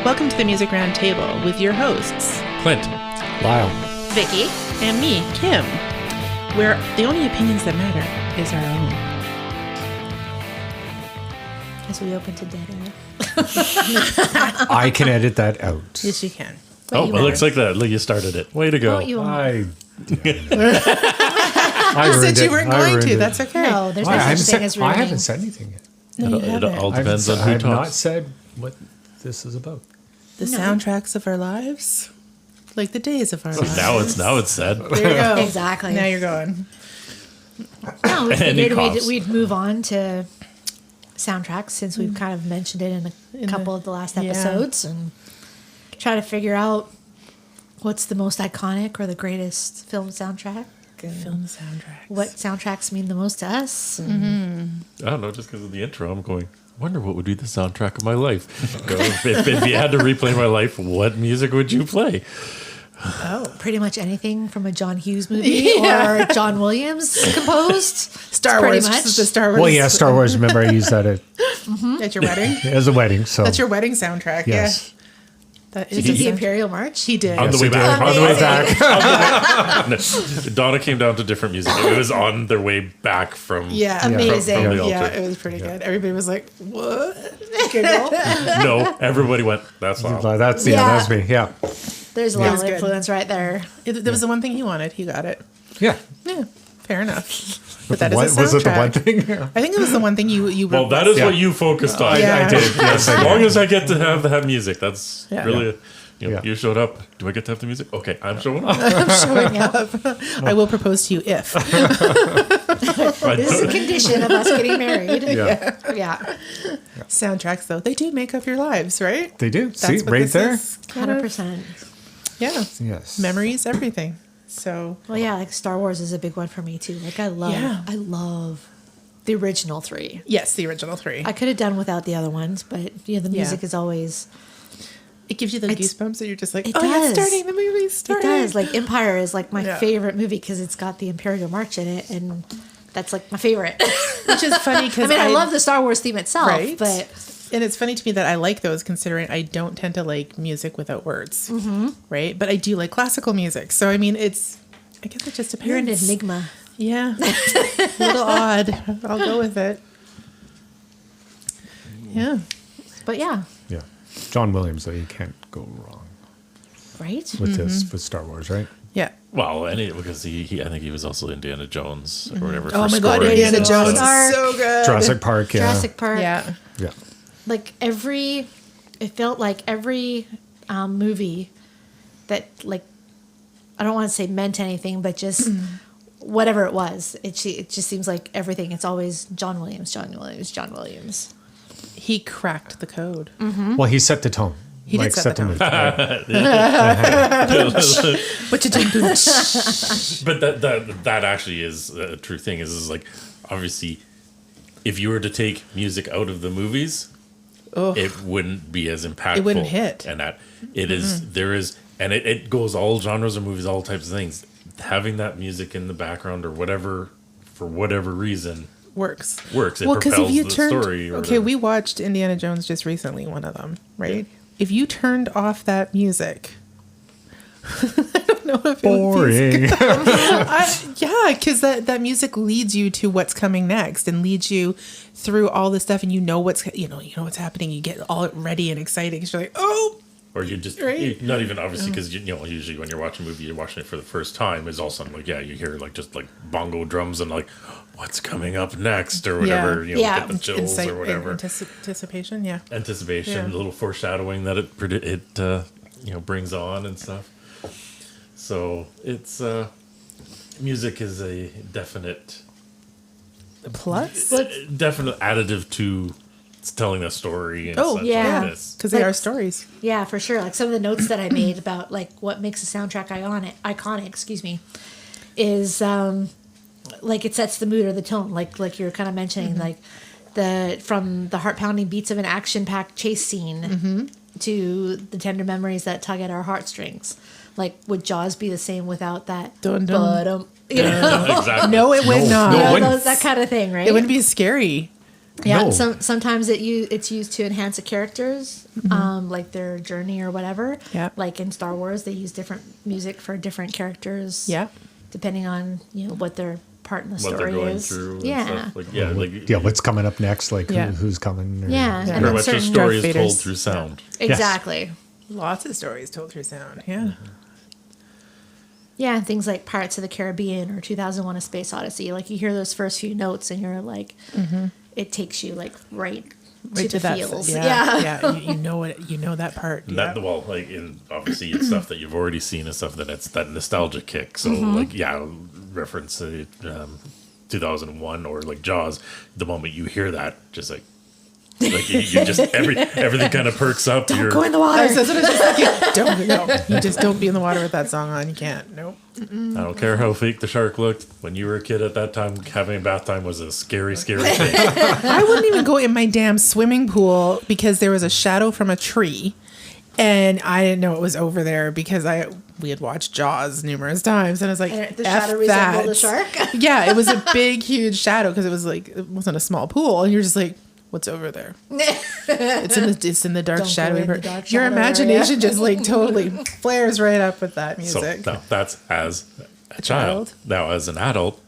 Welcome to the Music Round Table with your hosts, Clint, Lyle, Vicky, and me, Kim, where the only opinions that matter is our own. as we open to dead air. I can edit that out. Yes, you can. it looks like that. Look, you started it. Way to go. Oh, you won't. I Said you weren't going to. That's okay. No, there's no I such thing as ruining. haven't said anything yet. No, you It haven't. all I haven't depends on said- I who have not talks. said what this is about. The soundtracks of our lives, like the days of our lives. Now it's said. There you go. Exactly. Now you're going. No, we Any figured coughs? we'd move on to soundtracks since we've kind of mentioned it in a couple of the last episodes and try to figure out what's the most iconic or the greatest film soundtrack. And Film soundtracks. what soundtracks mean the most to us. I don't know, just because of the intro, I'm going, I wonder what would be the soundtrack of my life. if you had to replay my life, what music would you play? Pretty much anything from a John Hughes movie or John Williams composed. Star Pretty Wars. much. This is the Star Wars. Well, yeah, Star Wars. Remember, I used that At your wedding. as a wedding. So That's your wedding soundtrack. yes. Yeah. That Did is you see a Imperial March? He did. On the Yes, way it did. back. On the way back. Donna came down to different music. It was on their way back from Yeah. Amazing. from the Yeah, altar. it was pretty good. Everybody was like, what? Giggle. No, everybody went, that's loud. That's Yeah. that's me. Yeah, There's a It lot was of good. influence right there. There was the one thing he wanted. He got it. yeah. Yeah. Fair enough. But The that one- is a was it the one soundtrack. thing? Yeah. I think it was the one thing you Well, that is Yeah. what you focused on. Yeah. I did. Yes, As I long did. as I get to have music, that's Yeah. really. Yeah. You showed up. Do I get to have the music? Okay, I'm showing up. showing up. I will propose to you if. This is a condition of us getting married. Yeah. Yeah. Soundtracks, though, they do make up your lives, right? They do. See, what right this there. is kind of- 100%. Yeah. Yes. Memories, everything. So Well, yeah, like Star Wars is a big one for me too. Like I love the original three. yes, the original three. I could have done without the other ones, but the music is always. It gives you the It's- goosebumps that you're just like, it oh, does. it's starting. The movie's starting. It does. Like Empire is like my Yeah. favorite movie because it's got the Imperial March in it, and that's like my favorite. Which is funny I because mean, I love the Star Wars theme itself, Right. but and it's funny to me that I like those considering I don't tend to like music without words, right? But I do like classical music. So, I mean, I guess it just depends. you're an enigma. Yeah. A little odd. I'll go with it. Yeah. But yeah, Yeah. John Williams, though, you can't go wrong right? with this with Star Wars, right? Yeah. Well, because he I think he was also Indiana Jones or whatever. Oh for my God, scoring. Indiana Raiders Jones of the Lost is so good. Jurassic Park. Yeah. Jurassic Park. Yeah. Yeah. Like it felt like every movie that like, I don't want to say meant anything, but just whatever it was, it just seems like everything. It's always John Williams, John Williams, John Williams. He cracked the code. Well, he set the tone. He did set the tone. mood. But you did But that actually is a true thing. Is like obviously, if you were to take music out of the movies, it wouldn't be as impactful. It wouldn't hit. And that it is there is, and it goes all genres of movies, all types of things. Having that music in the background or whatever for whatever reason works. It Well, because propels if you the turned, story. Or okay, whatever. we watched Indiana Jones just recently, one of them, right? If you turned off that music, I don't know if it would be Boring. yeah, because that music leads you to what's coming next and leads you through all this stuff, and you know what's what's happening. You get all ready and excited because you're like, oh, Or you just Right? not even obviously because usually when you're watching a movie, you're watching it for the first time. Is all of a sudden like you hear like just like bongo drums and like what's coming up next or whatever. Yeah. Get the chills insight or whatever. anticipation. Yeah, Anticipation, Yeah. a little foreshadowing that it brings on and stuff. So it's music is a definite plus. definite additive to telling a story. And Oh, such yeah. like this. Because they Like- are stories. Yeah, for sure. Like some of the notes that I made about like what makes a soundtrack iconic, excuse me, is like it sets the mood or the tone. Like you're kind of mentioning, like from the heart pounding beats of an action packed chase scene to the tender memories that tug at our heartstrings. Like would Jaws be the same without that? Dun, dun. You know, Exactly. No, it would not. You know, wouldn't. that kind of thing, right? It wouldn't be as scary. Yeah, No. sometimes it's used to enhance a character's like their journey or whatever. Yeah. Like in Star Wars, they use different music for different characters. Yeah. Depending on what their part in the what story they're going is. through. And Yeah. stuff. Like, yeah, like Yeah, what's coming up next? Like Yeah. who's coming? Or- Yeah. Yeah. And pretty then much the certain story is Darth told Vader's- through sound. exactly. Lots of stories told through sound. Yeah. Yeah, and things like Pirates of the Caribbean or 2001: A Space Odyssey. Like you hear those first few notes, and you're like, it takes you like right to the that feels. Yeah. You know it. You know that part. And Yeah. that, well, like obviously it's stuff that you've already seen and stuff it's that nostalgia kick. So reference 2001 or like Jaws. The moment you hear that, just like you just everything kind of perks up. Don't go in the water. That's what I was just thinking. Don't no. You just don't be in the water with that song on. You can't. Nope. I don't care how fake the shark looked. When you were a kid at that time, having a bath time was a scary, scary thing. I wouldn't even go in my damn swimming pool because there was a shadow from a tree, and I didn't know it was over there because we had watched Jaws numerous times, and I was like, And the F shadow that. resembled the shark. Yeah, it was a big, huge shadow because it wasn't a small pool, and you're just like, what's over there? It's in the dark Don't go shadowy in the part. dark Your shadow imagination area. just like totally flares right up with that So music. no, that's as a child. child. Now as an adult,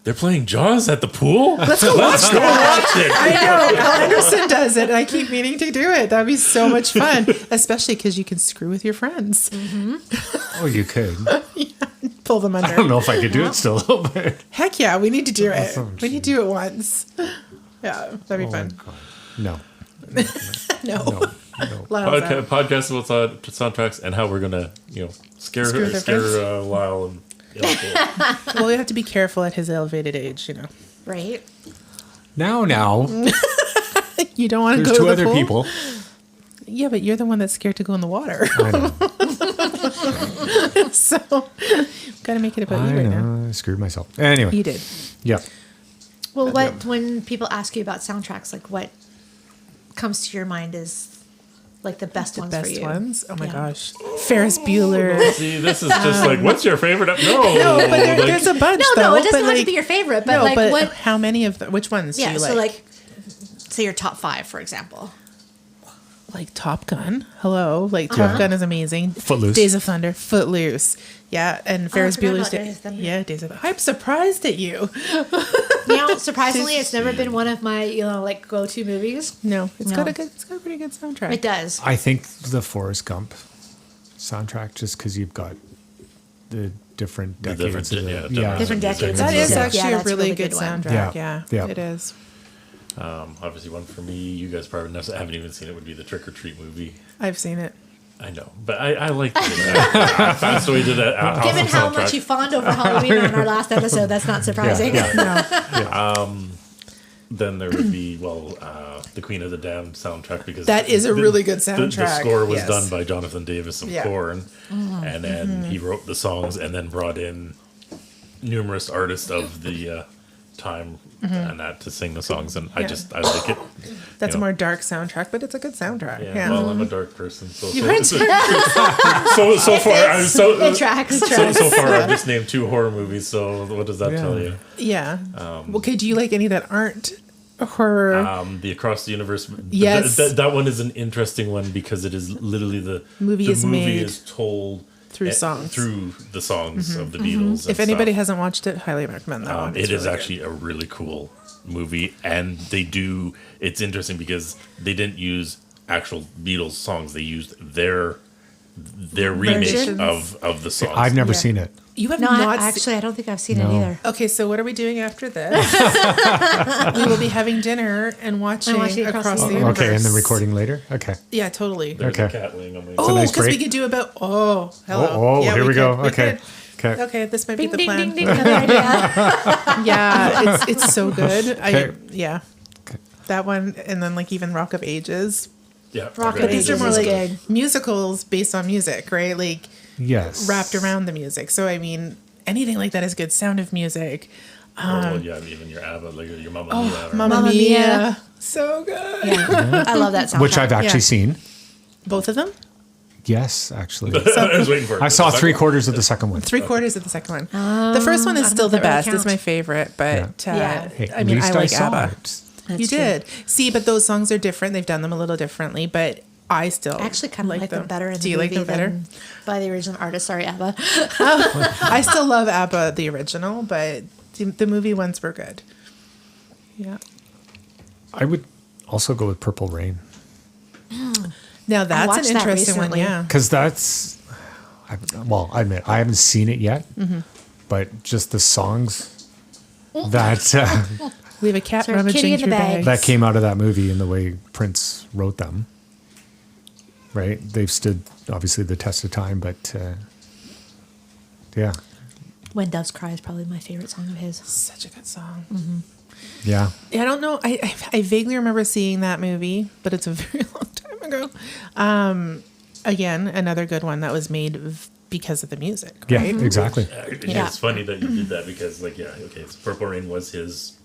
they're playing Jaws at the pool. Let's go watch Let's go watch it. I know. Al Anderson does it, and I keep meaning to do it. That'd be so much fun, especially because you can screw with your friends, Oh, you could. pull them under. I don't know if I could do it still, but Heck yeah, we need to do it. Awesome. We need to do it once. Yeah, that'd be fun. no, No. no. Lyle's out. Podcast about soundtracks and how we're gonna scare Screw their friends. Lyle and Well, you have to be careful at his elevated age. Right. Now, You don't want to there's go two to the other pool? people. Yeah, but you're the one that's scared to go in the water. I know. So, gotta make it about I you right know. now. I screwed myself. Anyway, You did. yeah. Well, when people ask you about soundtracks, like what comes to your mind is like the best ones for Best you? ones? Oh my Yeah. gosh. Ferris Bueller. see, this is just like, what's your favorite? No, No, but like, there's a bunch No, though. no, it doesn't but have to be your favorite, but no, like but what? how many of which ones Yeah, do you so like? like, say your top 5, for example. Like Top Gun. Hello. Like Top Gun is amazing. Footloose. Days of Thunder. Footloose. Yeah. And Ferris forgot Bueller's about Days of Thunder. Yeah, Days of Thunder. I'm surprised at you. Surprisingly, it's never been one of my like go-to movies. No, it's No. got a pretty good soundtrack. It does. I think the Forrest Gump soundtrack, just because you've got the different The decades. different- of yeah, yeah. Different decades. That is Yeah, actually a that's a really really good good one. soundtrack. Yeah. Yeah, Yeah. it is. obviously one for me. You guys probably haven't even seen it. Would be the Trick or Treat movie. I've seen it. I know, but I like it. That's the way we did that. Given awesome how soundtrack. much you fawned over Halloween on our last episode, that's not surprising. Yeah. Then there would be the Queen of the Damned soundtrack, because That is a really good The soundtrack, score was yes. done by Jonathan Davis of Yeah. Korn, and then he wrote the songs and then brought in numerous artists of the time and that to sing the songs, and I like it. That's You a know. more dark soundtrack, but it's a good soundtrack. Yeah. Well, I'm a dark person, so You so, are so far It tracks. so far I've just named 2 horror movies. So what does that Yeah. tell you? Yeah. Okay, do you like any that aren't horror? The Across the Universe. Yes. That one is an interesting one because it is literally the Movie is made is told through songs. through the songs of the Beatles. If and anybody stuff. hasn't watched it, highly recommend that one. It It's is really actually a really cool movie, and it's interesting because they didn't use actual Beatles songs; they used their remake Versions. of the songs. I've never Yeah. seen it. good. You have No, not actually, I don't think I've seen No. it either. Okay, so what are we doing after this? We will be having dinner and watching watching Across the Universe. Okay, and then recording later. Okay. Yeah, totally. There's Okay. a cat laying on my. Oh, nice because we break. could do about. Oh, hello. Oh, Yeah, here we go. could. Okay. could. Okay. Okay, this might Ding, be the ding, plan. ding, ding. Another idea. Yeah, it's so good. Okay. Yeah. Okay. That one, and then like even Rock of Ages. Yeah, Rock of But these are Ages more is like good. musicals based on music, right? Like Yes. wrapped around the music. So I mean, anything like that is good. Sound of Music. even your ABBA, like your Mamma Mia. or- Mamma Mamma Mia. Mia. So good. Yeah. I love that soundtrack. Which I've actually Yeah. seen. Both of them? Yes, actually. I was waiting for it. I saw The second 3/4 of the second one. 3/4 of the second one. The first one is I don't still know the if that really best. It's counts. my favorite, but Yeah. Hey, I mean, I at least like saw ABBA. it. You did. See, but those songs are different. They've done them a little differently, but I still I actually kind of like them better in Do the you like movie them better? than by the original artist. Sorry, ABBA. I still love ABBA, the original, but the movie ones were good. Yeah. I would also go with Purple Rain Now that's watched an that interesting one, recently. yeah. because that's, I admit I haven't seen it yet, but just the songs that We have a cat Sorry, rummaging kitty in the through bag. bags. that came out of that movie and the way Prince wrote them. Right, they've stood obviously the test of time, but yeah, When Doves Cry is probably my favorite song of his. Such a good song. yeah. Yeah, I don't know. I vaguely remember seeing that movie, but it's a very long time ago. Again, another good one that was made because of the music, Yeah, right? exactly. Yeah. It's funny that you did that because, like, it's Purple Rain was his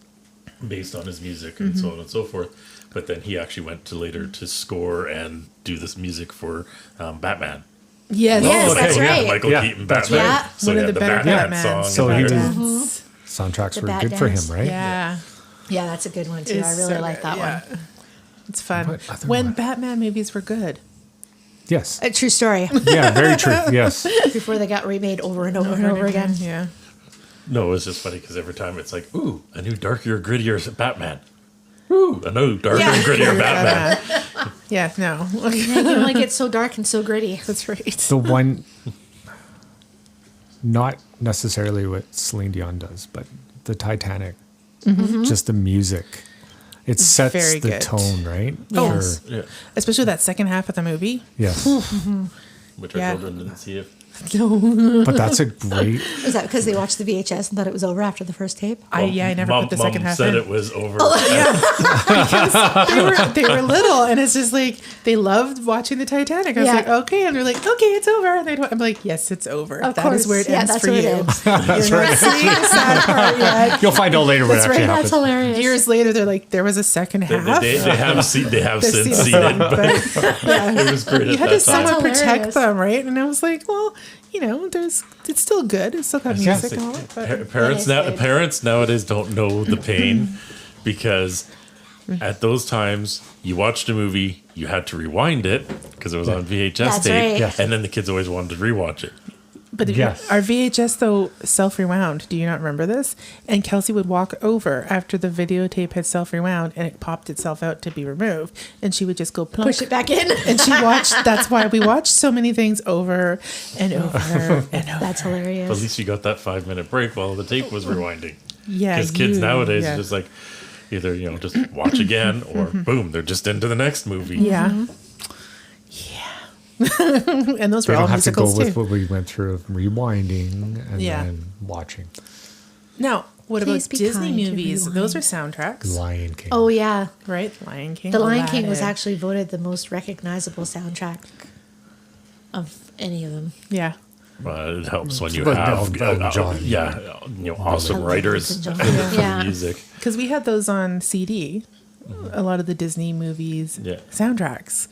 based on his music and so on and so forth. But then he actually went to later to score and do this music for Batman. Yes. Yes, Okay, that's yeah, right. Michael Yeah, Keaton that's Batman. right. So One he of had the the better Batman Batmans. song. So and he that. was soundtracks The were Bat good for him, Dance. right? Yeah. Yeah, that's a good one too. It's I really so like good, that yeah. one. It's fun. What other When one? Batman movies were good. Yes. A true story. Yeah, very true. Yes. Before they got remade over and over and over again. Yeah. No, it's just funny because every time it's like, ooh, a new darker, grittier Batman. Ooh, a new darker and grittier Batman. Yeah, no. You only get so dark and so gritty. That's right. The one, not necessarily what Celine Dion does, but the Titanic, just the music. It sets Very the good. tone, right? Yes. For- Yeah, Especially that second half of the movie. yes. which Yeah. our children didn't see it. But that's a great, Is that because they watched the VHS and thought it was over after the first tape? I never Mom, put the second Mom half said in. it was over. They were little, and it's just like they loved watching the Titanic. I was Yeah. like, okay, and they're like, okay, it's over. And I'm like, yes, it's over. Of That course. is where it Yeah, ends that's for where it you. ends. You're not seeing the sad part yet. you'll find out later what That's actually right, happened. That's hilarious. Years later, they're like, there was a second half. They have seen. They have They've since seen seen it, but yeah. it was great You at had to that time. somewhat That's protect hilarious. them, right? And I was like, well, it's still good. It's still got music and all that. But Parents That is good. parents nowadays don't know the pain because at those times you watched a movie, you had to rewind it because it was on VHS That's tape, right. Yes. and then the kids always wanted to rewatch it. But Yes. our VHS, though, self-rewound. Do you not remember this? And Kelsey would walk over after the videotape had self-rewound and it popped itself out to be removed. And she would just go plunk. Push it back in. And she watched, that's why we watched so many things over and over and over. That's But at hilarious. least you got that 5-minute break while the tape was rewinding. Yeah. Because kids nowadays yeah. are just like either just watch again or boom, they're just into the next movie. Yeah. Mm-hmm. And those They were all don't have to go musicals, with too. what we went through of rewinding and Yeah. then watching. Now, what Please about be Disney kind to movies? rewind. Those are soundtracks, Lion King. Oh yeah, right? Lion King. The Lion King was Aladdin. actually voted the most recognizable soundtrack of any of them. Yeah. It helps when you But have Elton John. awesome Elton writers John. for Yeah. music. Because we had those on CD, a lot of the Disney movies Yeah. soundtracks.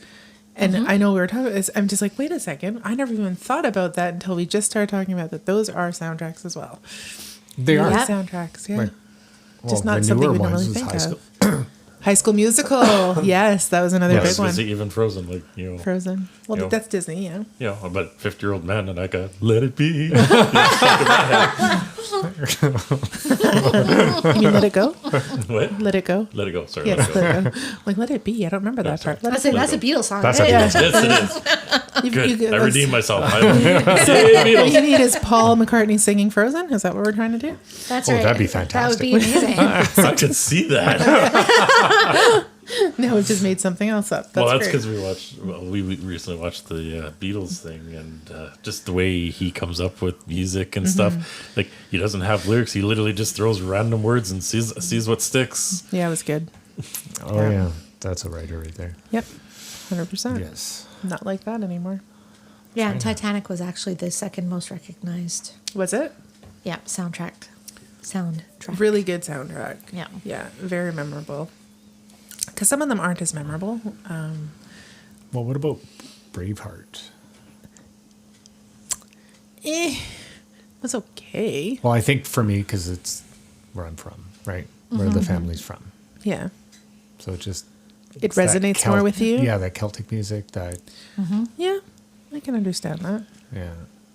And I know we were talking, I'm just like, wait a second. I never even thought about that until we just started talking about that. Those are soundtracks as well. They are. Yeah. Soundtracks, yeah. Right. Just Well, not the something newer we normally ones is think High of. School. High School Musical. Yes, that was another Yes. big one. Even Frozen, Frozen. Well, Yeah. that's Disney, yeah. I'm a 50-year-old man and I got Let It Be. You mean Let It Go? What? Let It Go? Let it go. Sorry, Yes, let it go. Let It Go. Like, Let It Be. I don't remember that part. Let That's It a that's a Beatles song. That's a Hey. Beatles Yes, it is. You- Good. you- I redeemed myself. All you need is Paul McCartney singing Frozen? Is that what we're trying to do? That's Oh, right. that'd be That would be fantastic. amazing. I could see that. No, we just made something else up. Well, that's great. because we recently watched the Beatles thing, and just the way he comes up with music and stuff. Like, he doesn't have lyrics; he literally just throws random words and sees what sticks. Yeah, it was good. Oh, Yeah. yeah. That's a writer right there. Yep. 100%. Yes. Not like that anymore. Yeah, and Titanic was actually the second most recognized. Was it? Yeah, soundtrack. Really good soundtrack. Yeah. Yeah, very memorable. Because some of them aren't as memorable. Well, what about Braveheart? Was okay. Well, I think for me, because it's where I'm from, right? Where the family's from. Yeah. So it just It it's that resonates more with you? Yeah, that Celtic music. That Yeah, I can understand that. yeah.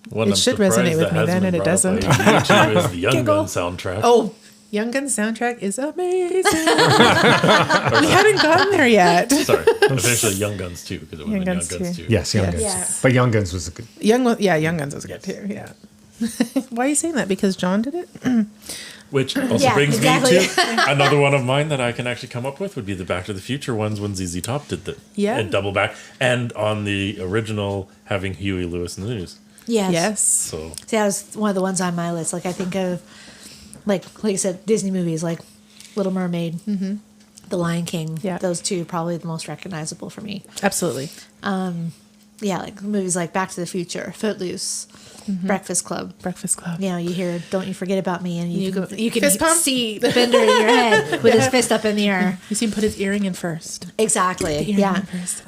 One It I'm should surprised resonate with that me hasn't then, been and it brought up doesn't. by you two is the Young Giggle. Guns soundtrack. Oh, Young Guns soundtrack is amazing. We haven't gotten there yet. Sorry, officially Young Guns 2 because it would have been Young Guns 2. Yes, Young Yes. Guns. Yeah. But Young Guns was a good. Young Guns was good too. Yeah. Why are you saying that? Because John did it? Which also Yeah, brings exactly. me to another one of mine that I can actually come up with would be the Back to the Future ones when ZZ Top did the Yeah. and Double Back, and on the original having Huey Lewis in the News. Yes. Yes. So See, that was one of the ones on my list. Like I think of, like you said, Disney movies like Little Mermaid, The Lion King. Yeah. Those two are probably the most recognizable for me. Absolutely. Yeah, like movies like Back to the Future, Footloose, Breakfast Club. Breakfast Club. You know, you hear "Don't You Forget About Me," and you can Fist pump? see Bender in your head with his fist up in the air. You see him put his earring in first. Exactly. Earring Yeah. in first.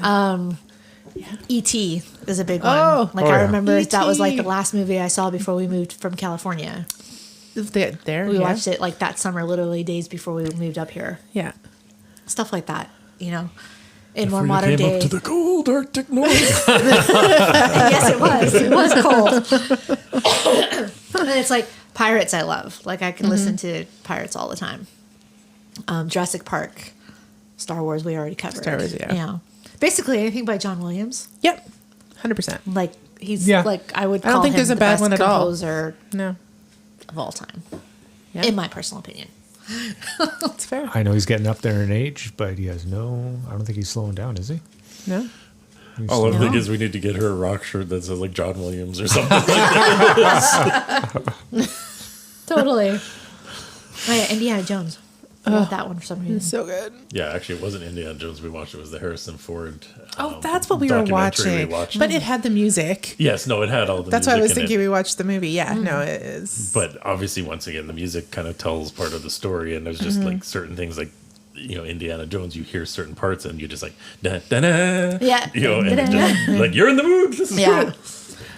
E.T. is a big one. Oh. Like Oh, I yeah. remember that was like E.T.. the last movie I saw before we moved from California. There. We yeah. watched it like that summer, literally days before we moved up here. Yeah. Stuff like that, you know. In before more modern you came day. up to the cold Arctic North. Yes, it was. It was cold. And it's like Pirates I love. Like I can listen to Pirates all the time. Jurassic Park, Star Wars we already covered. Star Wars, yeah. You know. Basically anything by John Williams. Yep. 100%. Like he's Yeah. like I would I don't call think him there's a the bad best one at all. composer No. of all time. Yeah. In my personal opinion. It's fair. I know he's getting up there in age, but he has no. I don't think he's slowing down, is he? No. He's All I'm No. thinking is we need to get her a rock shirt that says like John Williams or something. Like Totally. Oh, yeah, Indiana Jones. I love that one for some reason. So good. yeah, actually, it wasn't Indiana Jones we watched. It was the Harrison Ford. Oh, that's what we were documentary watching. we watched. But it had the music. Yes, no, it had all the. That's why I was music in thinking it. we watched the movie. Yeah, no, it is. But obviously, once again, the music kind of tells part of the story, and there's just like certain things, like Indiana Jones. You hear certain parts, and you're just like, da, da, da, Yeah. and Da-da. just, like you're in the mood. This is Yeah. good.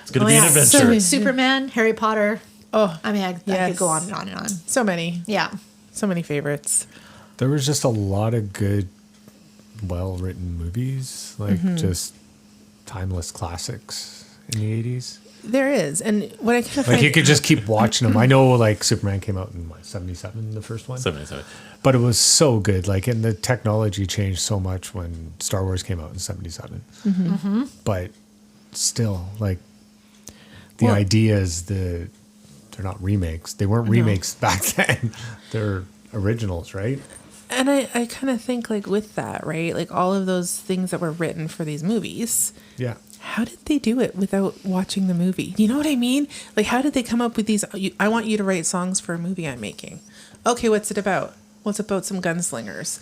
It's gonna be an yeah. adventure. Superman, Harry Potter. Oh, I mean, I Yes. could go on and on and on. so many. Yeah. So many favorites. There was just a lot of good, well-written movies, like just timeless classics in the 80s. There is. And what I kind of Like find... you could just keep watching them. I know, like Superman came out in what, 77, the first one, 77. but it was so good. Like, and the technology changed so much when Star Wars came out in 77. But still, like the Well- ideas, they're not remakes. They weren't remakes back then. They're originals, right? And I kind of think, like, with that, right? Like, all of those things that were written for these movies, Yeah. how did they do it without watching the movie? You know what I mean? Like, how did they come up with these? I want you to write songs for a movie I'm making. Okay, what's it about? Well, it's about some gunslingers.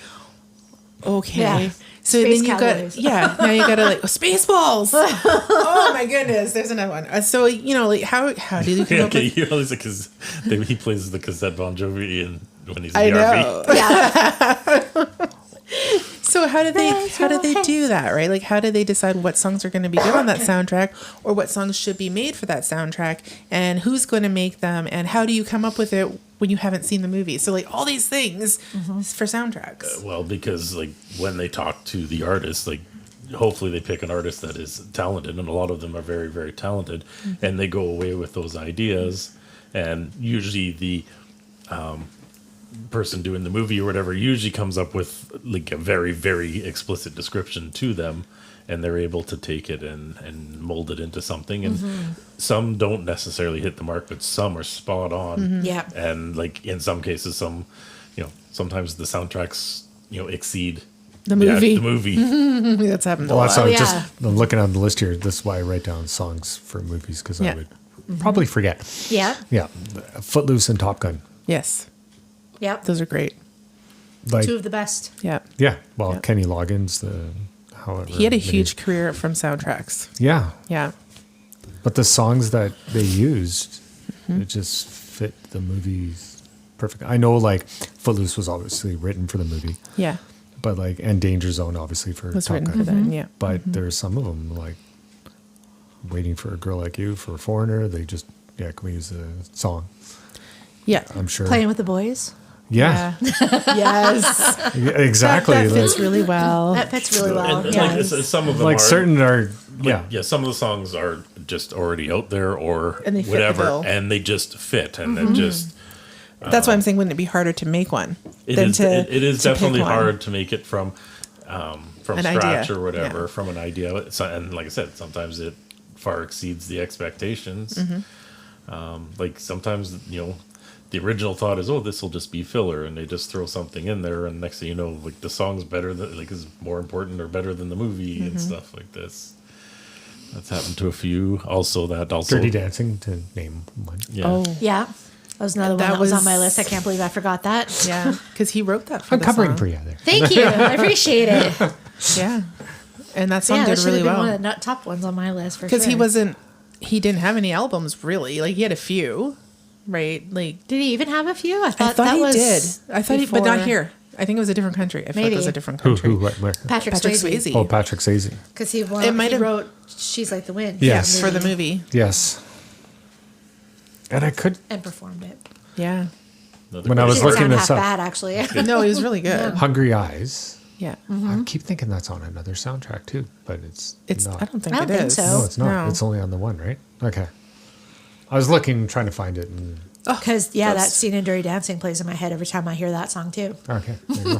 Okay. Yeah. So Space then you cowboys. got, now you got to, like, Spaceballs. Oh, my goodness. There's another one. So, like, how do you come up Okay, with... you realize because he plays the cassette Bon Jovi when he's in I the know. RV. Yeah. So how did they do that, right? Like, how did they decide what songs are going to be good on that soundtrack, or what songs should be made for that soundtrack, and who's going to make them, and how do you come up with it when you haven't seen the movie? So, like, all these things for soundtracks. Well, because like when they talk to the artist, like hopefully they pick an artist that is talented, and a lot of them are very, very talented, and they go away with those ideas, and usually the person doing the movie or whatever usually comes up with like a very, very explicit description to them, and they're able to take it and mold it into something. And some don't necessarily hit the mark, but some are spot on. Yeah. And like in some cases, sometimes the soundtracks exceed The movie. the movie. That's happened a Well, lot. that's why yeah. I'm looking on the list here. That's why I write down songs for movies because Yeah. I would probably forget. Yeah. Yeah. Footloose and Top Gun. Yes, Yep. those are great. Like, Two of the best. Yeah. yeah. Well, Yeah. Kenny Loggins, however. He had a many- huge career from soundtracks. Yeah. Yeah. But the songs that they used, it just fit the movies perfect. I know, like, Footloose was obviously written for the movie, Yeah. but like, and Danger Zone obviously for Was Top written Gun. for that. Yeah. But there's some of them like Waiting for a Girl Like You for Foreigner. They just, can we use a song? Yeah. I'm sure. Playing with the Boys. Yeah, Yes. yeah, exactly. That fits really well. That fits really well. And, Yeah. like some of them like are, certain are, yeah, yeah. Some of the songs are just already out there or And they fit the whatever, bill. and they just fit, and then just That's why I'm saying, wouldn't it be harder to make one it than is. to It is to pick definitely one? hard to make it from An scratch idea, or whatever, yeah. from an idea. And like I said, sometimes it far exceeds the expectations. Like sometimes, the original thought is, oh, this will just be filler, and they just throw something in there, and next thing you know, like the song's better than, like, is more important or better than the movie and stuff like this. That's happened to a few. Also, Dirty Dancing, to name one. yeah. Oh, Yeah. That was another one That that was on was- my list. I can't believe I forgot that. yeah, because he wrote that for I'm the covering song. for you there. Thank you. I appreciate it. Yeah, and that song Yeah, that did should really have been well one of the top ones on my list for because sure. he didn't have any albums really. Like he had a few, right? Like Did he even have a few? I I thought, thought that he was did. I thought, but not before here. I think it was a different country. I feel like it was Maybe. a different Who, country. what, where? Patrick Swayze. Oh, Patrick Swayze. Because he, It might he have- wrote She's Like the Wind. Yes. For the movie. Yes. And I could, And performed it. Yeah. Another when I great was Didn't looking sound this half up, bad, actually. No, he was really good. Hungry Eyes. Yeah. I keep thinking that's on another soundtrack too, but it's I don't think I don't it think is. so. No, it's not. No. It's only on the one, right? Okay. I was looking, trying to find it, and Because, yeah, that That's- scene in Dirty Dancing plays in my head every time I hear that song, too. okay. There you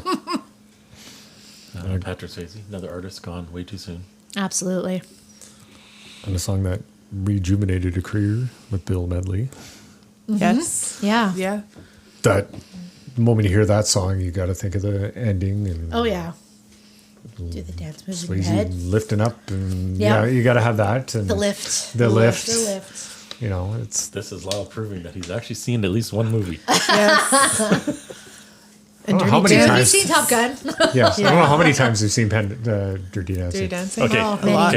go. Patrick Swayze, another artist gone way too soon. Absolutely. And a song that rejuvenated a career with Bill Medley. Yes. Yeah. Yeah. That the moment you hear that song, you got to think of the ending and Oh, yeah. Do the dance moves in your Swayze head. lifting up, and Yeah. you got to have that. And The lift. The lift. The lift. You know, it's This is Lyle proving that he's actually seen at least one movie. Yes. I don't know how Dirty many Dancing. Have you times. seen Top Gun? Yes, I don't know how many times we've seen Dirty Dancing. Dirty Dancing. Okay. Oh, A many. lot.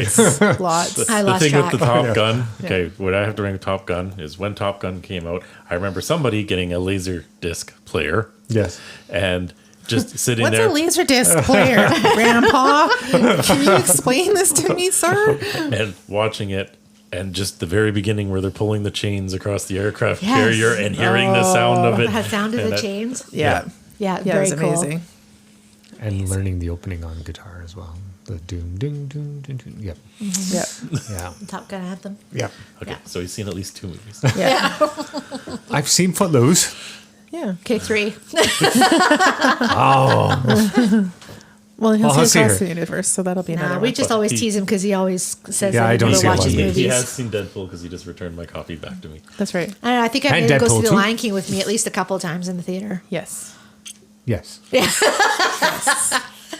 Lots. I The lost thing track. with the Top Yeah. Gun, okay, what I have to bring with Top Gun is when Top Gun came out, I remember somebody getting a laser disc player Yes. and just sitting What's there a laser disc player, Grandpa? Can you explain this to me, sir? and watching it. And just the very beginning where they're pulling the chains across the aircraft Yes. carrier and hearing the sound of it. The sound of And the that- chains. Yeah. Yeah, Yeah, very it was cool. amazing. And learning the opening on guitar as well. The doom, doom, doom, doom, doom. Yep. Yep. Yeah. Top Gun anthem. Yep. Okay, Yeah. so he's seen at least 2 movies. Yeah. I've seen Footloose. Yeah. Okay, 3. Oh. Well, he'll Well, see let's see across her. the universe, so that'll be another Nah, we one. just But always he- tease him because he always says Yeah, I that he don't never see a lot watches of he, movies. he movies. has seen Deadpool because he just returned my copy back to me. That's right. I don't know, I think I And made him go Deadpool see The too. Lion King with me at least a couple of times in the theater. Yes. Yes.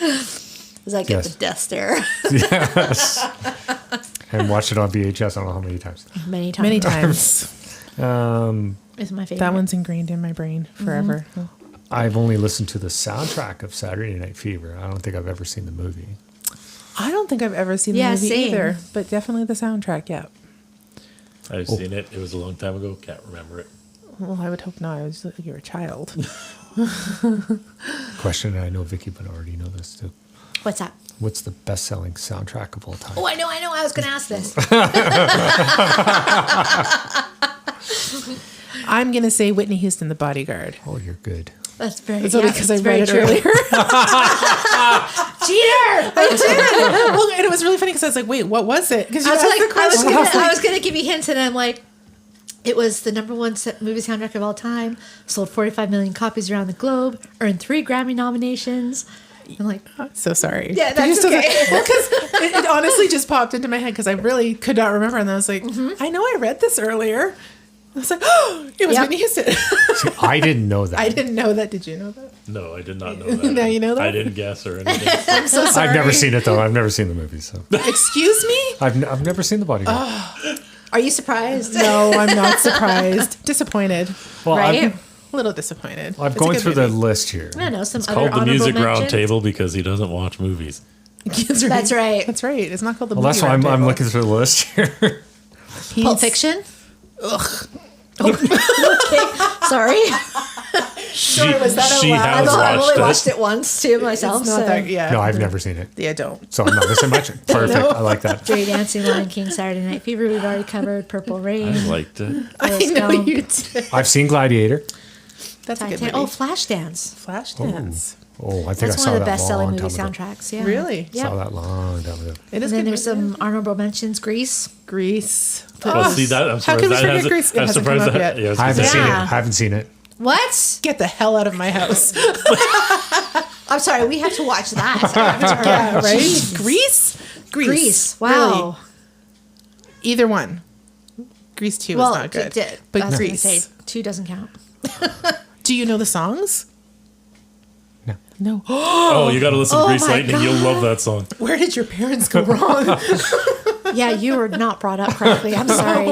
It was like Yes. at the death stare Yes. And watched it on VHS. I don't know how many times. many times. Many times. It's my favorite. That one's ingrained in my brain forever. I've only listened to the soundtrack of Saturday Night Fever. I don't think I've ever seen the movie. I don't think I've ever seen the Yeah, movie same. either, but definitely the soundtrack. Yeah. I've seen it. It was a long time ago. Can't remember it. Well, I would hope not. I was you were a child. Question, and I know Vicky would already know this too. What's that? What's the best-selling soundtrack of all time? Oh, I know. I was going to ask this. I'm gonna say Whitney Houston, The Bodyguard. Oh, you're good. That's very It's only because I it's read it very earlier. true. Cheater! Well, and it was really funny because I was like, "Wait, what was it?" Because I was like, question. I was gonna give you hints, and I'm like, it was the number one movie soundtrack of all time. Sold 45 million copies around the globe. Earned 3 Grammy nominations. I'm like, So sorry. Yeah, Did that's you still okay. say- Well, because it honestly just popped into my head because I really could not remember, and I was like, I know I read this earlier. I was like, oh, it was Yep. Whitney Houston. See, I didn't know that. I didn't know that. Did you know that? No, I did not know that. Now you know that? I didn't guess or anything. I'm so sorry. I've never seen it though. I've never seen the movie, so Excuse me? I've never seen The Bodyguard. are you surprised? No, I'm not surprised. Disappointed. Well, Right? A little disappointed. I'm It's a going good through movie. the list here. I don't know. Some other Called the honorable Music Round mentions? Table because he doesn't watch movies. That's right. That's right. That's right. It's not called the Well, that's Movie why I'm Roundtable. looking through the list here. He's- Pulp Fiction. Ugh. Sorry. She, was that out she loud? has I've only watched watched it. it once too myself. It's not So. that. Yeah. No, I've never seen it, Yeah, don't. so I'm not missing much. Perfect. No. I like that. Dirty Dancing, Lion King, Saturday Night Fever. We've already covered. Purple Rain. I liked it. I Forrest know Gump. you did. I've seen Gladiator. That's a good Titanic. movie. Oh, Flashdance. Flashdance. Oh, I think That's I saw one of the that best-selling long movie time ago. soundtracks. Yeah. Really? Saw Yeah. that long time ago. It is And then good there's movie. some honorable mentions. Grease. Grease. Oh, see that? I'm How surprised can we that forget hasn't. Grease? It I'm hasn't surprised come up that. yet. Yeah, I was I gonna haven't say, seen it. Yeah. Haven't seen it. What? Get the hell out of my house. I'm sorry. We have to watch that. Yeah, right? Grease? Grease. Wow. Really. Either one. Grease 2 Well, is not good. but But I was gonna Grease. say 2 doesn't count. Do you know the songs? No. No. Oh, you got to listen to Oh Grease my Lightning. You'll love that song. Where did your parents go wrong? Yeah, you were not brought up correctly. I'm sorry.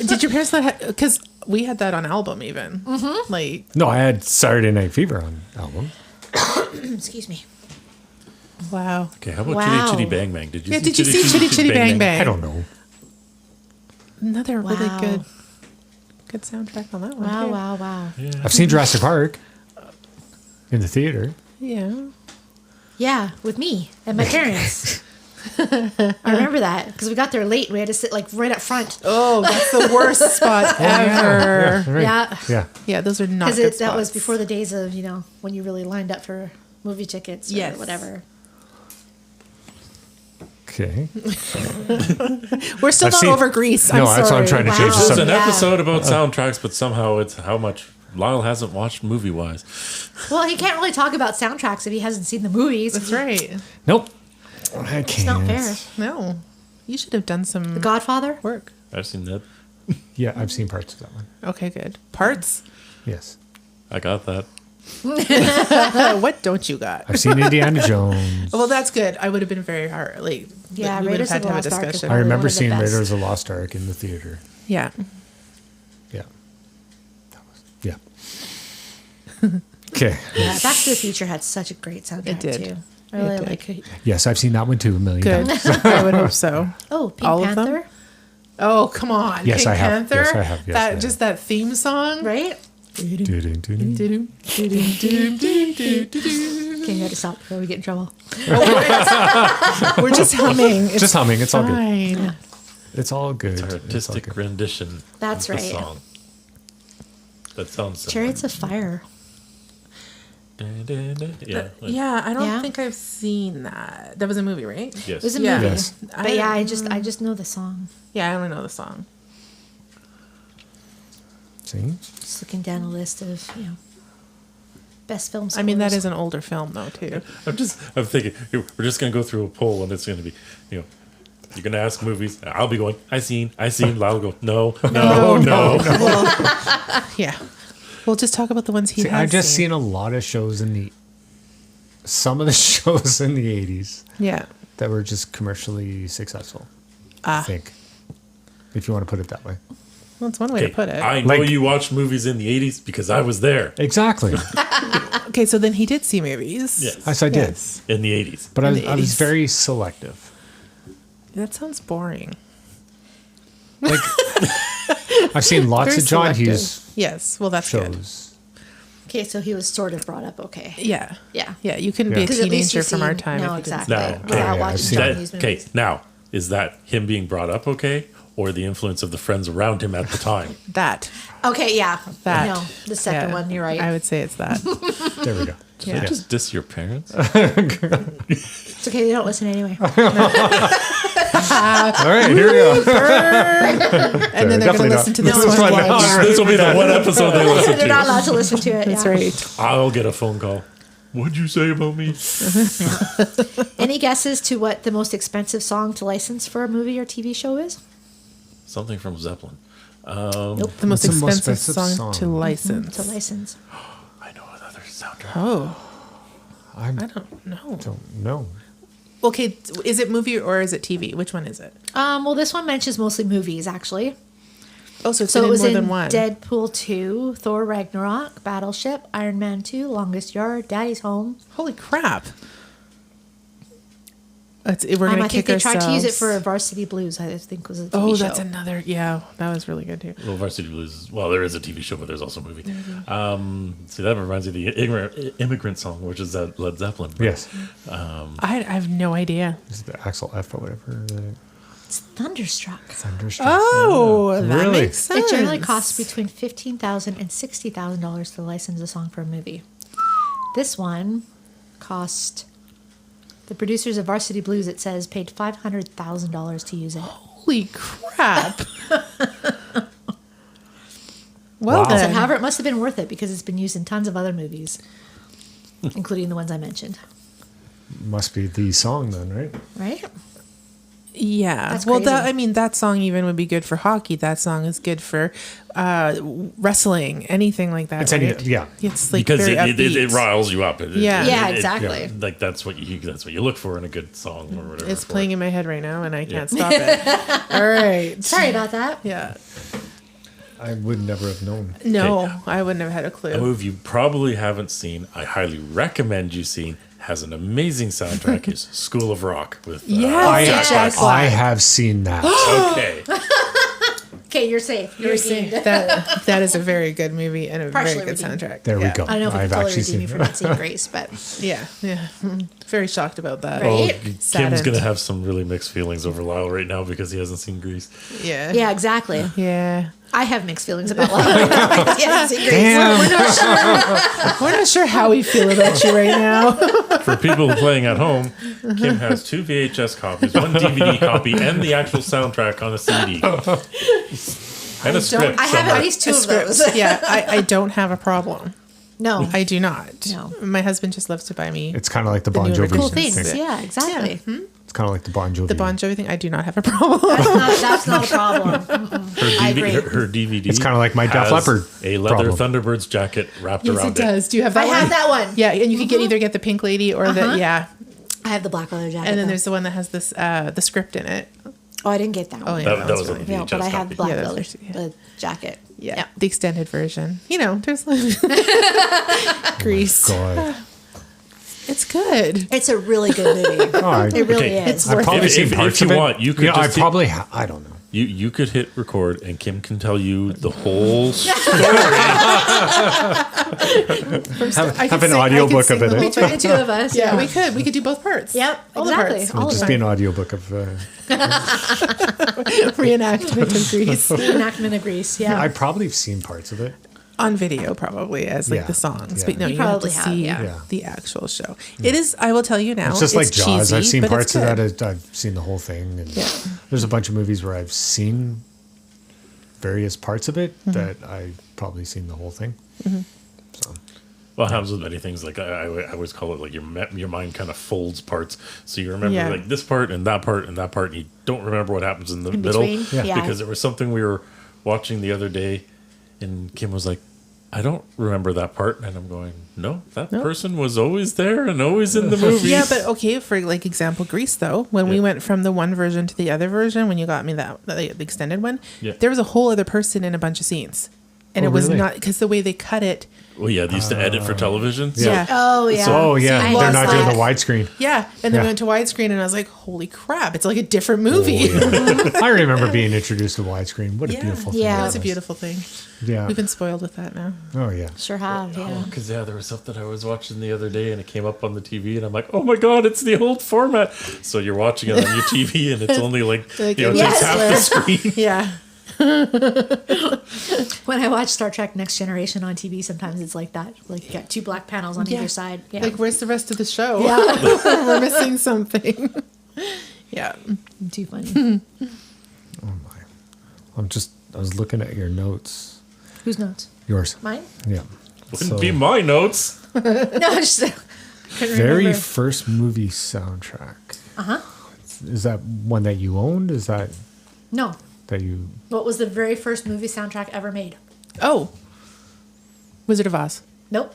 Did your parents not have... Because we had that on album even. Mm-hmm. Like, No, I had Saturday Night Fever on album. Excuse me. wow. Okay, how about Wow. Chitty Chitty Bang Bang? Did you Yeah, see did you see Chitty Chitty Bang Bang? I don't know. Another Wow. really good soundtrack on that one. Wow, too. wow, wow. I've seen Jurassic Park in the theater. Yeah. Yeah, with me and my parents. I remember that because we got there late. We had to sit like right up front. Oh, that's the worst spot ever. Right. Yeah. Yeah. Yeah, those are not good Because spots. that was before the days of, when you really lined up for movie tickets or Yes. whatever. Okay. We're still I've not seen- over Grease. No, I'm that's what sorry. I'm trying to Wow. change the There's an subject. Yeah. episode about soundtracks, but somehow it's how much Lyle hasn't watched movie wise. Well, he can't really talk about soundtracks if he hasn't seen the movies. That's right. Nope. I can't. It's not fair. No. You should have done The some Godfather? work. I've seen that. Yeah, I've seen parts of that one. Okay, good. Parts? Yes. I got that. What don't you got? I've seen Indiana Jones. Well, that's good. I would have been very hard. Like, Yeah, we would have Raiders had of to the have a Lost Ark is discussion. I one remember of the seeing best. Raiders of the Lost Ark in the theater. Yeah. Yeah. Yeah. Okay. Yeah, Back to the Future had such a great soundtrack It did. too. I really It did. like it. Yes, I've seen that one too a million Good. times. I would hope so. Oh, Pink All of them? Panther, Oh, come on. Yes, Pink I have. Panther? Yes, I have. Yes, that I have. just that theme song. right? Doo-doo-doo-doo. Okay, you had to stop before we get in trouble. We're just humming. It's Just humming. It's all good. fine. It's all good. It's our It's all artistic good. rendition. That's of the right. song. That sounds similar. Chariots of Fire. Yeah. like- Yeah, I don't Yeah. think I've seen that. That was a movie, right? Yes. It was a Yeah. movie. Yes. But yeah, I just know the song. Yeah, I only know the song. See? Just looking down a list of, best film scores. I mean, that is an older film, though, too. I'm thinking we're just gonna go through a poll and it's gonna be, you're gonna ask movies. I'll be going, I seen. Lyle will go, no. Yeah. We'll just talk about the ones he See, has I've just seen. seen a lot of shows some of the shows in the 80s Yeah. that were just commercially successful. I think. If you want to put it that way. Well, it's one way to put it. I know Like- you watched movies in the 80s because I was there Exactly. Okay, so then he did see movies. Yes. Yes, I did. Yes. in the 80s. But In I the was 80s. very selective. That sounds boring. Like, I've seen lots Very of John selective. Hughes Yes. Well, that's good. shows. Okay, so he was sort of brought up okay. Yeah. Yeah. Yeah, you couldn't be a Yeah. 'Cause at least teenager you've from our seen- time. No, if you didn't exactly. No, Without yeah, I've watching seen John that. Hughes Okay, movies. now, is that him being brought up okay? Or the influence of the friends around him at the time? That. Okay, yeah. That. No, the second Yeah, one, you're right. I would say it's that. There we go. Did Yeah. you just diss your parents? It's okay, they don't listen anyway. All right, here we go. And then they're going Definitely to not. listen to this This one. one, live. no. This will be the one episode they listen They're not to. allowed to listen to it. That's yeah. right. I'll get a phone call. What'd you say about me? Any guesses to what the most expensive song to license for a movie or TV show is? Something from Zeppelin. Nope. The most What's the most expensive expensive song to song? license. To license. I know another soundtrack. Oh, I I don't know. don't know. Okay, is it movie or is it TV? Which one is it? Well, this one mentions mostly movies, actually. Oh, so it's So been it in was more in than one. Deadpool 2, Thor Ragnarok, Battleship, Iron Man 2, Longest Yard, Daddy's Home. Holy crap! We're I gonna think kick they tried to use it ourselves. for Varsity Blues, I think was a TV Oh, show. that's another. Yeah, that was really good too. Well, Varsity Blues. Well, there is a TV show, but there's also a movie. See, that reminds me of the immigrant song, which is that Led Zeppelin. Yes. I have no idea. Is it the Axel F or whatever? It's Thunderstruck. Thunderstruck. Oh, that Really? makes sense. It generally costs between $15,000 and $60,000 to license a song for a movie. This one cost the producers of Varsity Blues, it says, paid $500,000 to use it. Holy crap. Well, Wow. So, then. however, it must have been worth it because it's been used in tons of other movies, including the ones I mentioned. Must be the song then, right? Right? Yeah. That's well, crazy. I mean, that song even would be good for hockey. That song is good for wrestling, anything like that. It's any- right? yeah. It's like Because very it upbeat. riles you up. Yeah. Yeah, exactly. Like that's what you look for in a good song or whatever. It's for playing it. in my head right now, and I can't stop it. All right. Sorry about that. Yeah. I would never have known. No, Okay. I wouldn't have had a A clue. movie you probably haven't seen. I highly recommend you see. Has an amazing soundtrack. Is School of Rock with Yes. Jack Jack Black. I have seen that. Okay. Okay, you're safe. You're redeemed. that is a very good movie and a Partially very good redeemed. soundtrack. There we Yeah. go. I don't know if we I've can totally actually redeem you seen for it. not seeing Grace, but Yeah. Very shocked about that. Right? Kim's Saddened. gonna have some really mixed feelings over Lyle right now because he hasn't seen Grease. Yeah. yeah, exactly. Yeah. I have mixed feelings about love. Yeah, see, Grace. Damn. We're not sure how we feel about you right now. For people playing at home, Kim has 2 VHS copies, 1 DVD copy, and the actual soundtrack on a CD. And a script. I have somewhere. at least two of Scripts. those. Yeah, I don't have a problem. No. I do not. No. My husband just loves to buy me It's kind of like the The Bon newer Jovi Cool versions. things. thing. Yeah, exactly. It's kind of like the Bon Jovi. the Bon Jovi thing. I do not have a problem. That's not a problem. I agree. Her DVD. It's kinda like my Def has Leppard a leather problem. Thunderbirds jacket wrapped Yes, around it does. Do you have that I one? have that one. Yeah, and you could either get the Pink Lady or the I have the black leather jacket. and then though. there's the one that has this the script in it. Oh, I didn't get that one. Oh yeah, That was on the No, but VHS I have copy. the black Yeah, that's leather actually- yeah. the jacket. Yeah, the extended version. You know, there's like Grease. God. It's good. It's a really good movie. Oh, I, It really Okay. is. I've probably If- seen if parts you of it. want, you could Yeah, I just hit- probably. I don't know. You could hit record and Kim can tell you the whole story. Have an audiobook of it. Between the two of us. Yeah, we could do both parts. Yep, All the exactly. parts. All It'll of just them. be an audiobook of. Reenactment of Grease Reenactment of Grease. Yeah. I probably have seen parts of it. on video, probably as like Yeah, the songs. yeah. But no, You you have to probably have, see yeah. Yeah. the actual show. It is. I will tell you now. It's just like Jaws. cheesy, I've seen but parts it's of good. that. I've seen the whole thing. And Yeah. there's a bunch of movies where I've seen various parts of it that I've probably seen the whole thing. So Well, it happens with many things. Like I always call it like your mind kind of folds parts. So you remember Yeah. like this part and that part and that part, and you don't remember what happens in the In middle. between? Yeah. Yeah. Because there was something we were watching the other day, and Kim was like, "I don't remember that part," and I'm going, "No, that person was always there and always in the movie." Yeah, but okay, for like example, Grease though, when we Yeah. went from the one version to the other version, when you got me the extended one, Yeah. there was a whole other person in a bunch of scenes, and Oh, it was really? not because the way they cut it. Well, yeah, they used to edit for television. Yeah. Yeah. Oh yeah. oh yeah, I they're lost not doing that. the widescreen. Yeah, and then Yeah. we went to widescreen, and I was like, "Holy crap! It's like a different movie." I remember being introduced to widescreen. What a Yeah. beautiful thing! Yeah. that It's a was. beautiful thing. Yeah. We've been spoiled with that now. Oh yeah. Sure have. Yeah. Because there was something I was watching the other day, and it came up on the TV, and I'm like, "Oh my god, it's the old format!" So you're watching it on your TV, and it's only like Like, it yes. takes half the screen. Yeah, When I watch Star Trek Next Generation on TV, sometimes it's like that. Like you got two black panels on Yeah. either side. Yeah. like where's the rest of the show? yeah. We're missing something. Yeah, Too funny. Oh my. I was looking at your notes. Whose notes? Yours. Mine? Yeah. Wouldn't be my notes. No, just couldn't Very remember. first movie soundtrack. Uh-huh. Is that one that you owned? Is that No. you? What was the very first movie soundtrack ever made? Oh, Wizard of Oz. Nope.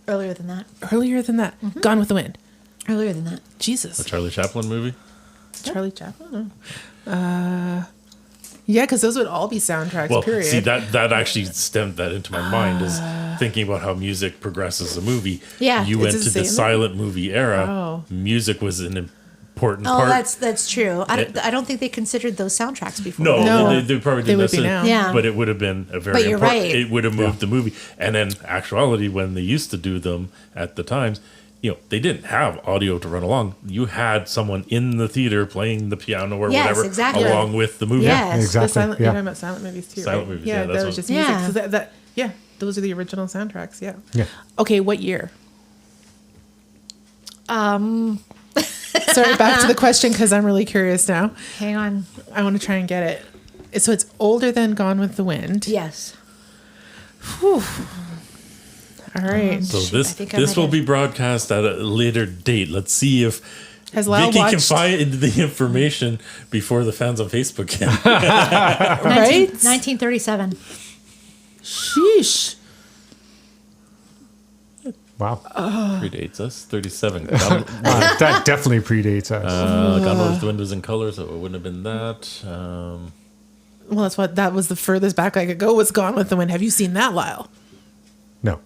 Earlier than that. Earlier than that, Gone with the Wind. Earlier than that. Jesus, A Charlie Chaplin movie. Charlie Chaplin. Yeah, because those would all be soundtracks. Well, period. see that actually stemmed that into my mind is thinking about how music progresses a movie. Yeah. you It's went the to the same. silent movie era. Oh. Music was an important Oh, part. that's true. I don't think they considered those soundtracks before. No, No. they probably They didn't would be necessarily- now. Yeah. But it would have been a very But you're important. right. It would have moved the movie. And then actuality, when they used to do them at the times, they didn't have audio to run along. You had someone in the theater playing the piano or Yes, whatever exactly. along with the movie. Yes. The Exactly. silent, You're Yeah. talking about silent movies too, Silent right? movies, yeah, that's that was what- just music. Yeah. So yeah, those are the original soundtracks. Yeah. Yeah. Okay, what year? Sorry, back to the question because I'm really curious now. Hang on. I want to try and get it. So it's older than Gone with the Wind. Yes. All right. So Shoot, I think I this might will have- be broadcast at a later date. Let's see if Has Lyle Vicky can watched? find the information before the fans on Facebook can. Right? 1937. Sheesh. Wow. Predates us. 37. Gone, That definitely predates us. Gone with the Wind was in color, so it wouldn't have been that. Well, that was the furthest back I could go was Gone with the Wind. Have you seen that, Lyle? No.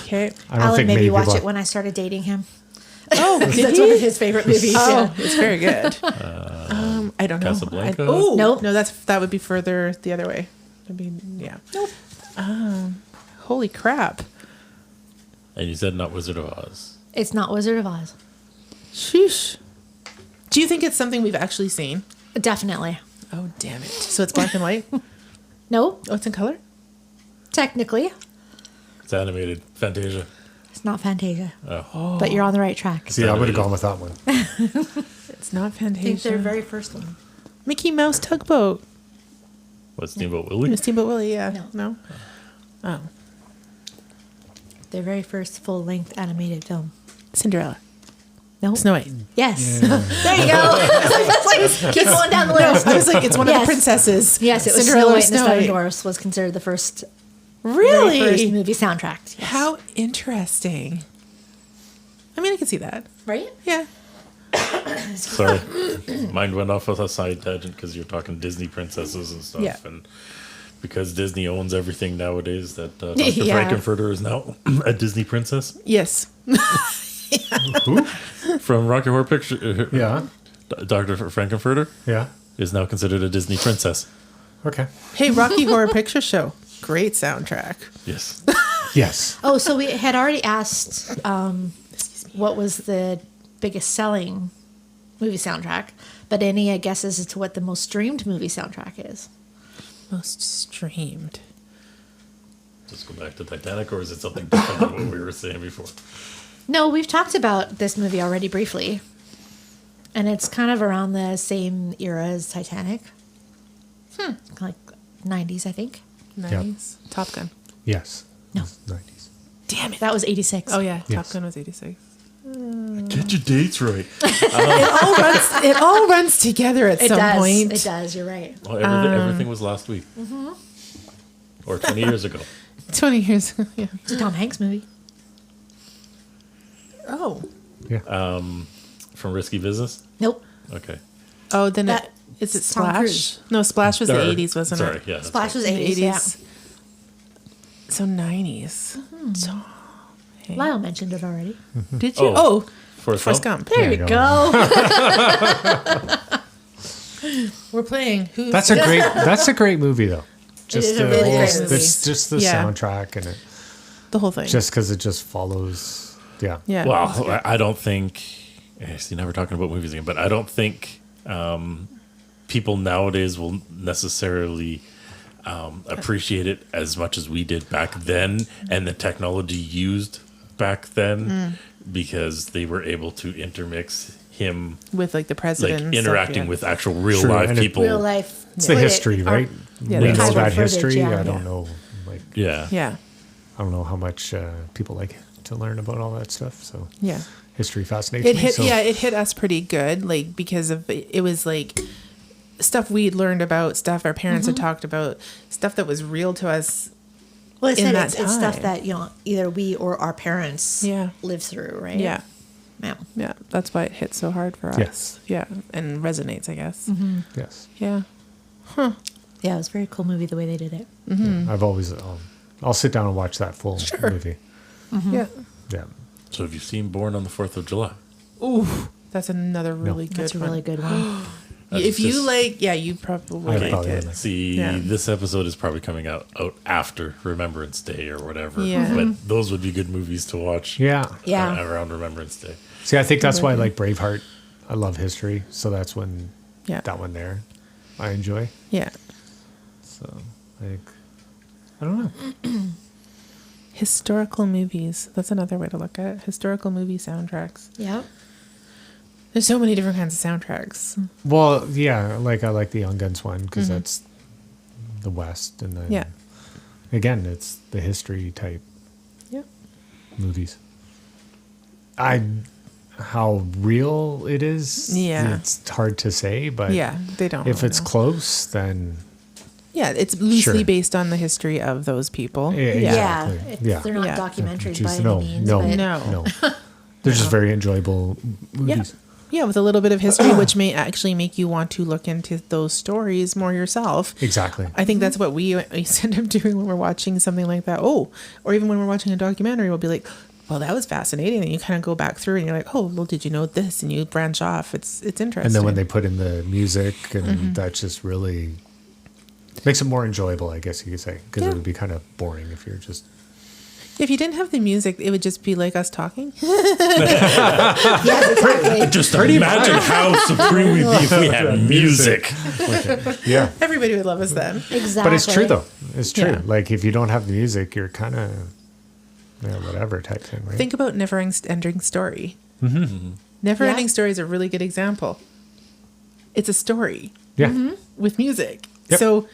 Okay. I don't Alan think made many me watch people it when I started dating him. Oh, That's did one of he? his favorite movies. Oh, Yeah. it's very good. I don't know. Casablanca? Oh, Nope. no, that would be further the other way. That'd be, yeah. Nope. Holy crap. And you said not Wizard of Oz. It's not Wizard of Oz. Sheesh. Do you think it's something we've actually seen? Definitely. Oh, damn it. So it's black and white? Nope. Oh, it's in color? Technically, It's animated. Fantasia. it's not Fantasia. Oh. But you're on the right track. See, I would have gone with that one. It's not I think their Fantasia. very first one. Mickey Mouse Tugboat. What, Steamboat Willie? Steamboat Willie, yeah. No. Oh. Their very first full-length animated film. Cinderella. Nope. Snow White. Yes. There you go. That's like, keep going down the list. I was like, it's one of Yes. the princesses. Yes, it was Cinderella Snow or White and the Snow Seven White. Dwarfs was considered the first, Really? very first movie soundtrack. Yes. How interesting. I mean, I can see that. Right? Yeah. Sorry. Mine went off with a side tangent because you're talking Disney princesses and stuff. Yeah. And because Disney owns everything nowadays, that Dr. Yeah. Frankenfurter is now a Disney princess Yes. Who? from Rocky Horror Picture. Yeah. Dr. Frankenfurter Yeah. is now considered a Disney princess. Okay. Hey, Rocky Horror Picture Show. Great soundtrack. Yes. Yes. Oh, so we had already asked what was the biggest selling movie soundtrack, but any guesses as to what the most streamed movie soundtrack is? Most streamed. Let's go back to Titanic, or is it something different than what we were saying before? No, we've talked about this movie already briefly, and it's kind of around the same era as Titanic. Like 90s, I think. Nice. Top Gun. Yes. No. 90s. Damn it. That was 86. Oh, yeah. Top Yes. Gun was 86. Get your dates right. It all runs together at It some does. point. It does. You're right. Well, everything was last week. Or 20 years ago. 20 years. Yeah. It's a Tom Hanks movie. Oh. Yeah. From Risky Business? Nope. Okay. Oh, then That- is it Tom Splash? Cruise. No, Splash was the Or- 80s, wasn't sorry, it? yeah. that's Splash right. was 80s. Yeah. So 90s. So, hey. Lyle mentioned it already. Did you? Oh. Oh, Forrest Forrest Gump? Gump. There you you go. We're playing. Who's That's a great movie though. Just is a the really whole, great movie. it's just the Yeah. soundtrack and it the whole thing? just because it just follows. Yeah. Yeah. Well, I don't think. See, now we're talking about movies again, but I don't think people nowadays will necessarily appreciate it as much as we did back then, and the technology used back then, because they were able to intermix him, With like the like president. and stuff, interacting yeah. with actual real Sure, live and it- people. Real life. It's the history, right? Yeah, we the know archival that footage, history. yeah. I don't Yeah. know, like Yeah. Yeah. I don't know how much people like to learn about all that stuff. So Yeah. history fascinates It me. hit. So Yeah, it hit us pretty good. Like because of it was like stuff we'd learned about, stuff our parents had talked about, stuff that was real to us. Well, in that it's stuff time. that either we or our parents Yeah. lived through, right? Yeah. Yeah. Yeah. That's why it hit so hard for us. Yes. Yeah. And resonates, I guess. yes, Yeah. Yeah, it was a very cool movie the way they did it. I've always I'll sit down and watch that full movie. Yeah. Yeah. So have you seen Born on the 4th of July? Ooh, that's another really good That's a one. really good one. If you just- like, yeah, you probably I like probably it. would. See, Yeah. this episode is probably coming out after Remembrance Day or whatever. Yeah. But those would be good movies to watch. Yeah. Yeah. Around Remembrance Day. See, I think that's why I like Braveheart. I love history, so that's when Yeah. that one there I enjoy. Yeah. So like, I don't know. Historical movies. That's another way to look at it. Historical movie soundtracks. Yep. There's so many different kinds of soundtracks. Well, yeah, like I like the Young Guns one because that's the West, and then Yeah. again, it's the history type Yeah. movies. How real it is, Yeah. it's hard to say, but Yeah. They don't. if really it's know. close, then Yeah, it's loosely Sure. based on the history of those people. Yeah, Yeah. Exactly. Yeah. They're not Yeah. documentaries Just by any means. no, but No. they're just very enjoyable Yeah. movies. Yeah, with a little bit of history, which may actually make you want to look into those stories more yourself. Exactly. I think that's what we end up doing when we're watching something like that. Oh, or even when we're watching a documentary, we'll be like, well, that was fascinating. And you kind of go back through and you're like, oh, well, did you know this? And you branch off. It's interesting. And then when they put in the music, and that just really makes it more enjoyable, I guess you could say, because Yeah. it would be kind of boring if you're just. if you didn't have the music, it would just be like us talking. yes, exactly. Just imagine how supreme we'd be if we had music. Yeah. Everybody would love us then. Exactly. But it's true, though. It's true. Yeah. Like, if you don't have the music, you're kind of, whatever type thing, right? Think about Never Ending Story. Never Ending Yeah. Story is a really good example. It's a story Yeah. with music. Yep. So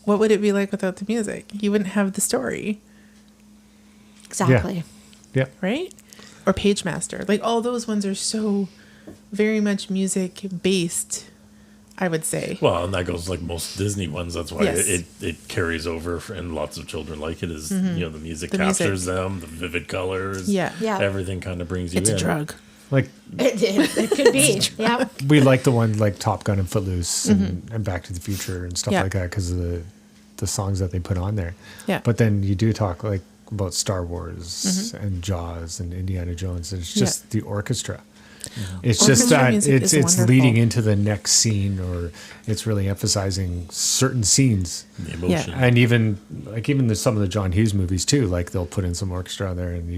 what would it be like without the music? You wouldn't have the story, Exactly. Yeah. right? Or Page Master. Like all those ones are so very much music based, I would say. Well, and that goes like most Disney ones. That's why Yes. it carries over, and lots of children like it. Is the music The captures music. them, the vivid colors. Yeah. Yeah. Everything kind of brings you It's in. a drug. Like, It could be. Yeah. we like the one like Top Gun and Footloose and Back to the Future and stuff Yeah. like that because of the songs that they put on there. Yeah. But then you do talk like about Star Wars and Jaws and Indiana Jones. And it's Yeah. just the orchestra. It's just Orchestra that music it's is wonderful. leading into the next scene, or it's really emphasizing certain scenes. The emotion. And even some of the John Hughes movies too, like they'll put in some orchestra there, and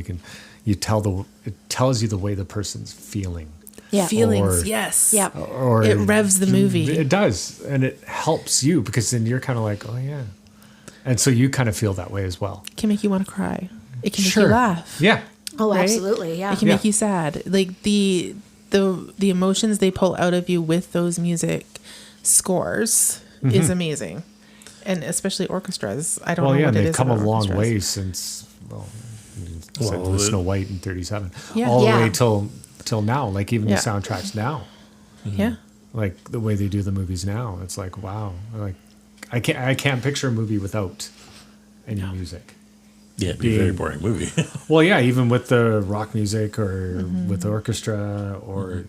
it tells you the way the person's feeling. Yeah. Feelings, Or- yes. Yeah. Or It revs the movie. It does, and it helps you because then you're kind of like, oh yeah, and so you kind of feel that way as well. It can make you want to cry. It can make you laugh. Yeah, Oh, Right? absolutely. Yeah. It can Yeah. make you sad. Like the emotions they pull out of you with those music scores is amazing. And especially orchestras. I don't well, know yeah, what and it they've is come a about long orchestras. way since you said Well, the Snow White in '37, Yeah. all the Yeah. way till now. Like even Yeah. the soundtracks now, Yeah. like the way they do the movies now, it's like wow. Like I can't picture a movie without any music. Yeah, it'd be a very boring movie. Well, yeah, even with the rock music or with the orchestra or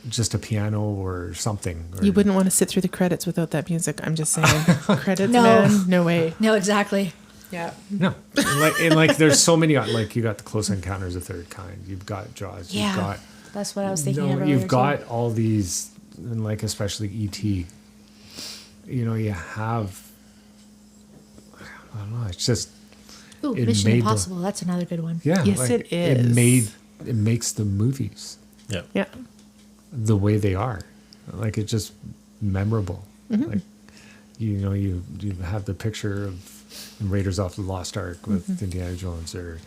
just a piano or something. Or, You wouldn't want to sit through the credits without that music. I'm just saying. Credits, No. man. No way. No, exactly. Yeah. No, and there's so many. Like you got the Close Encounters of the Third Kind. You've got Jaws. Yeah. You've got That's what I was thinking of earlier. You've too. got all these, and like especially E.T. You have. I don't know. It's just Ooh, it Mission made the- Impossible. That's another good one. yeah. Yes, it is. It makes the movies Yeah. Yeah. the way they are. Like it's just memorable. Mm-hmm. Like you have the picture of Raiders of the Lost Ark with Mm-hmm. Indiana Jones, or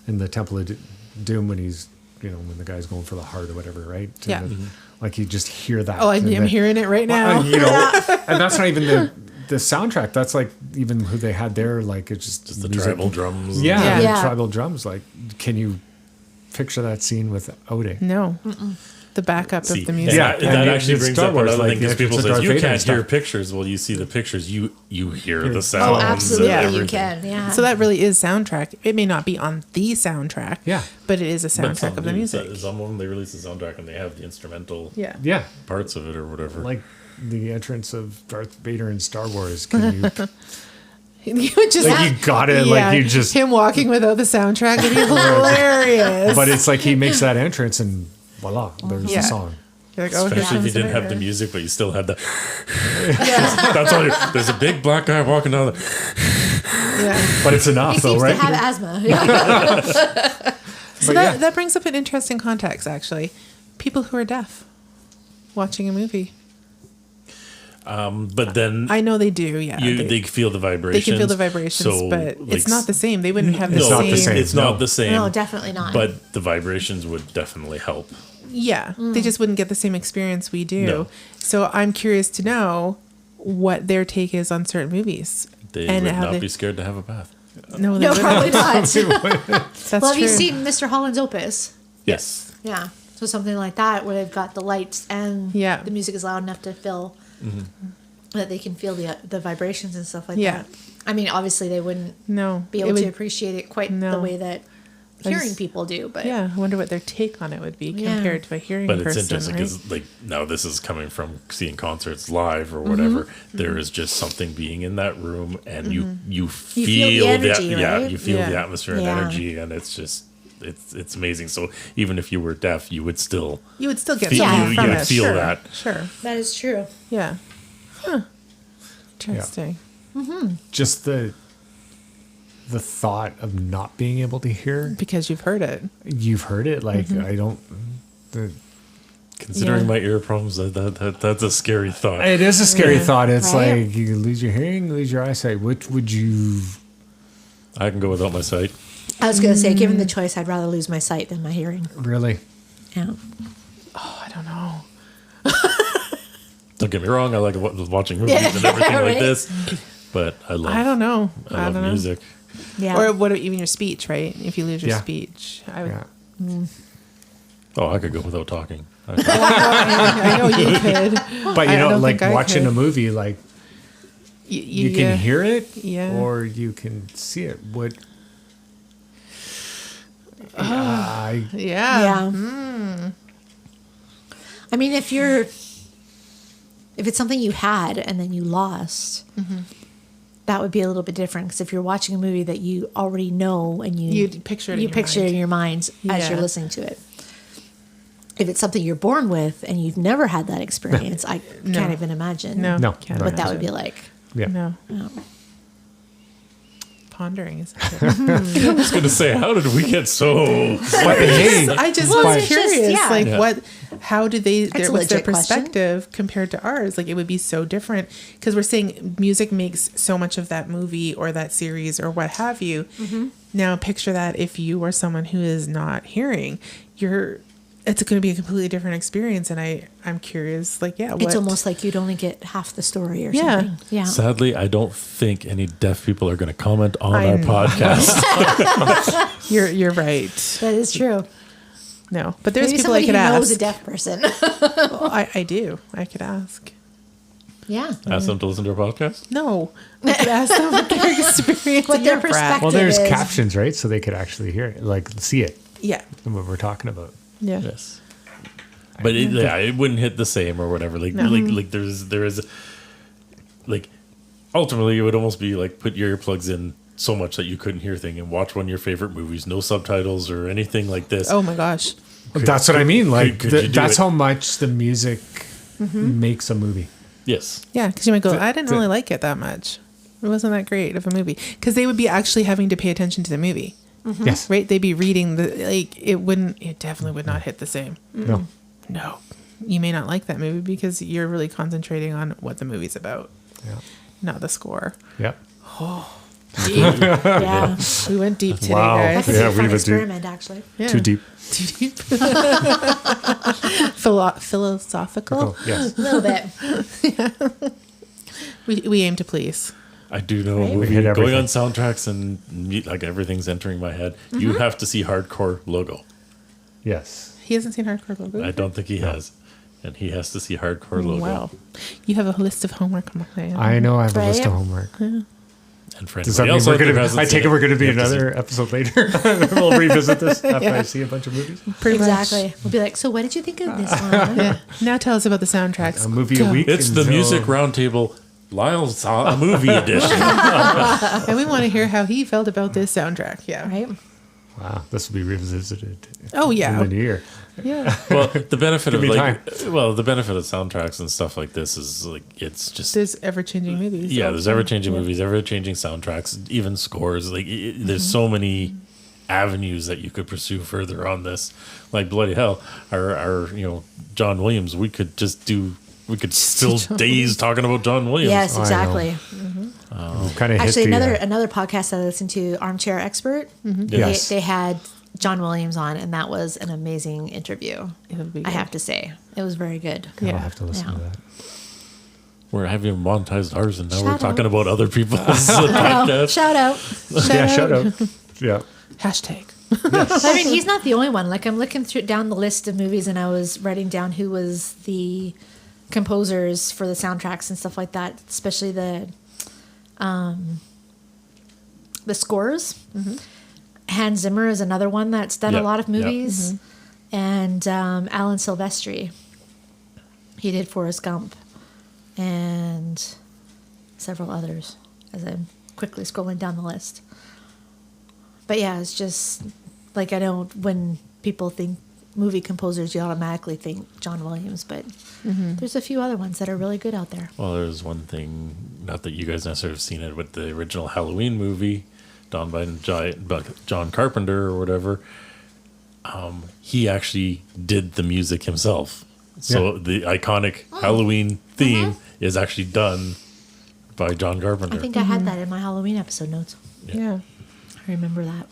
in the Temple of Doom when he's when the guy's going for the heart or whatever, right? Yeah. And like you just hear that. Oh, I'm and then- hearing it right now. and that's not even the soundtrack. That's like even who they had there. Like it's just The music. tribal drums. Yeah, Yeah. the Yeah. tribal drums. Like, can you picture that scene without it? No. The backup See, of the music. Yeah, that, and that it- actually it's brings Star up Wars, another like thing because the people entrance say of Darth you Vader can't and hear stuff. pictures. Well, you see the pictures, you hear the Oh, sounds. Oh, and absolutely. Yeah. You everything. can. Yeah. So that really is soundtrack. It may not be on the soundtrack. Yeah. But it is a But soundtrack some of the do. music. Some of them they release the soundtrack and they have the instrumental Yeah. Yeah, parts of it or whatever. like the entrance of Darth Vader in Star Wars. Can you? You would just Like, you got it, like, you just- him walking without the soundtrack would be hilarious. But it's like he makes that entrance and voila, there's Yeah. the song. You're like, oh, here Especially if you comes didn't have the America. music, but you still had the. That's all. There's a big black guy walking down the. Yeah. But it's enough, He though, seems right? to have asthma. Yeah. So But that brings up an interesting context, actually. People who are deaf watching a movie. But then I know they do, yeah. they feel the vibrations. they can feel the vibrations, so, but like, it's not the same. They wouldn't have the It's same. not the same. It's not the same. No, definitely not. But the vibrations would definitely help. Yeah, they just wouldn't get the same experience we do. No. So I'm curious to know what their take is on certain movies. They And would how not they- be scared to have a bath. No, they no, wouldn't. probably not. That's Well, have true. you seen Mr. Holland's Opus? Yes. Yeah. So something like that where they've got the lights and Yeah. the music is loud enough to feel that they can feel the vibrations and stuff like Yeah. that. I mean, obviously they wouldn't No, be it able would- to appreciate it quite the No. way that I hearing just- people do, but Yeah, I wonder what their take on it would be Yeah. compared to a hearing But it's person. interesting right? because, like, now this is coming from seeing concerts live or whatever. There is just something being in that room, and you feel, feel the energy, yeah, right? you feel the Yeah. atmosphere and Yeah. energy, and it's just it's amazing. So even if you were deaf, you would still You would still get feel- something you from would it. feel sure. that. Sure. that is true. Yeah. Huh. Interesting. Just the thought of not being able to hear. Because you've heard it. You've heard it. Like, I don't. considering Yeah. my ear problems. That's a scary thought. It is a scary Yeah. thought. It's Right. like you lose your hearing, lose your eyesight. Which would you? I can go without my sight. I was going to say, given the choice, I'd rather lose my sight than my hearing. Really? Yeah. Oh, I don't know. Don't get me wrong. I like watching movies and everything right? like this, but I love I don't know. I love don't know. music. Yeah. Or what? Even your speech, right? If you lose your Yeah. speech, I would. Yeah. Oh, I could go without talking. I know you could. But I you know, don't like think I watching could. a movie, like you can hear it, Yeah. or you can see it. What? I Yeah. Yeah. I mean, if it's something you had and then you lost, that would be a little bit different. Because if you're watching a movie that you already know and You'd picture it in you your picture it mind. in your mind as Yeah. you're listening to it. If it's something you're born with and you've never had that experience, I No. can't even imagine. No. No, Can't no. what that would imagine. be like. yeah. No. Oh. Pondering is. I was going to say, how did we get so? But hey, I just Well, was it's just- curious, yeah. like Yeah. what, how do they, That's a what's their legit question. perspective compared to ours? Like it would be so different because we're saying music makes so much of that movie or that series or what have you. Now picture that if you are someone who is not hearing, it's going to be a completely different experience. And I'm curious, like, yeah, It's almost like you'd only get half the story or Yeah. something. Yeah. Sadly, I don't think any deaf people are going to comment on I our know. podcast. you're right. That is true. No, but there's Maybe people I somebody could who knows a ask. deaf person. I do. I could ask. Yeah. Ask them to listen to our podcast. No, I could ask them what their experience What in their your frat. perspective well, there's is. captions, right? So they could actually hear it, like see it, Yeah, what we're talking about. yeah. Yes, but it wouldn't hit the same or whatever. Like like there is like ultimately it would almost be like put your earplugs in so much that you couldn't hear thing and watch one of your favorite movies, no subtitles or anything like this. Oh my gosh. That's what I mean. Like could you do that's it? how much the music makes a movie. Yes, Yeah, because you might go, I didn't really like it that much. It wasn't that great of a movie. Because they would be actually having to pay attention to the movie, Yes. right? They'd be reading it definitely would not hit the same. No. No. You may not like that movie because you're really concentrating on what the movie's about, Yeah. not the score. Yep. Yeah. We went deep today, Wow. That guys. could Yeah, be a we fun would do- experiment, actually. Yeah. Too deep. Too deep. Philosophical. Oh, yes. A little bit. We aim to please. I do know. Right? A movie, We hit going everything. on soundtracks and like everything's entering my head. You have to see Hardcore Logo. Yes. He hasn't seen Hardcore Logo. I don't think he has, and he has to see Hardcore Logo. Wow. You have a list of homework on my I know I have a Right. list of homework. And for Does that anybody mean else we're out there who gonna? hasn't I seen take it we're gonna be you have to see- another episode later. We'll revisit this after I see a bunch of movies. Pretty Exactly. much. We'll be like, so what did you think of this one? Yeah. Now tell us about the soundtracks. A movie Go. a week. It's the until- Music Roundtable. Lyle saw a movie edition. And we want to hear how he felt about this soundtrack. Yeah. Right? Wow, this will be revisited. Oh, yeah. In the new year. Yeah. Well, the benefit of me the benefit of soundtracks and stuff like this is like it's just There's ever-changing movies. yeah. all There's the time. ever-changing movies, ever-changing soundtracks, even scores. Like there's so many avenues that you could pursue further on this. Like bloody hell, our John Williams. We could fill days talking about John Williams. Yes, I know. exactly. Kind of Actually, another podcast I listened to, Armchair Expert. Yes. They had John Williams on, and that was an amazing interview. It'll be I good. have to say, it was very good. I'll Yeah. have to listen to Yeah. that. We're having monetized ours, and now we're Shout talking out. about other people's Oh, podcasts. shout out! Shout out. Yeah. Hashtag. I mean, he's not the only one. Like, I'm looking down the list of movies, and I was writing down who was the composers for the soundtracks and stuff like that, especially the scores. Hans Zimmer is another one that's done Yep, a lot of yep. movies, and Alan Silvestri. He did Forrest Gump and several others. As I'm quickly scrolling down the list. But yeah, it's just like, I know when people think movie composers, you automatically think John Williams, but there's a few other ones that are really good out there. Well, there's one thing, not that you guys necessarily have seen it, but the original Halloween movie, done by John Carpenter or whatever, he actually did the music himself. So Yeah. the iconic Halloween theme is actually done by John Carpenter. I think I had that in my Halloween episode notes. Yeah. I remember that.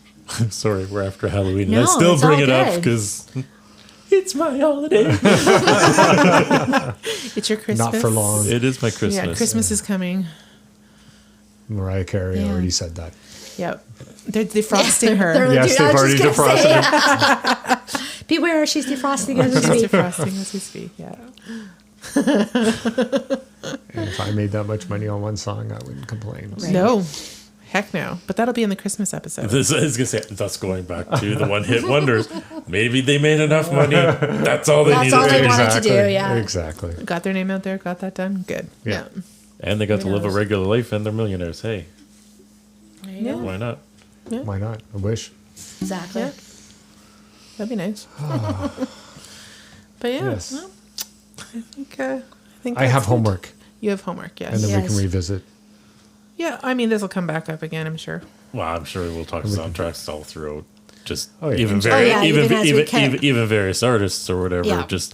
Sorry, we're after Halloween. No, and I still it's bring all it up good. because it's my holiday. It's your Christmas. Not for long. It is my Christmas. Yeah, Christmas is coming. Mariah Carey Yeah. already said that. Yep. They're defrosting her. They're- Yes, Dude, I they've was already just gonna say defrosted it. Beware, she's defrosting as we She's speak. defrosting as we speak. Yeah. And if I made that much money on one song, I wouldn't complain. Right. No. Heck no. But that'll be in the Christmas episode. This is gonna say that's going back to the one-hit wonders. Maybe they made enough money. That's all they That's needed all to they do. wanted to do, yeah. Exactly. Got their name out there, got that done. Good. Yeah. And they got to Who live a knows? regular life, and they're millionaires. Hey, Yeah. why not? Why not? I wish. Exactly. Yeah. That'd be nice. But yeah. Yes. Well, I think I that's have it. homework, You have homework, yes. and then we Yes. can revisit. Yeah, I mean, this will come back up again, I'm sure. Well, I'm sure we'll talk soundtracks all throughout. Just Oh, yeah. even Oh, very, yeah, even as we can. even various artists or whatever. Yeah. Just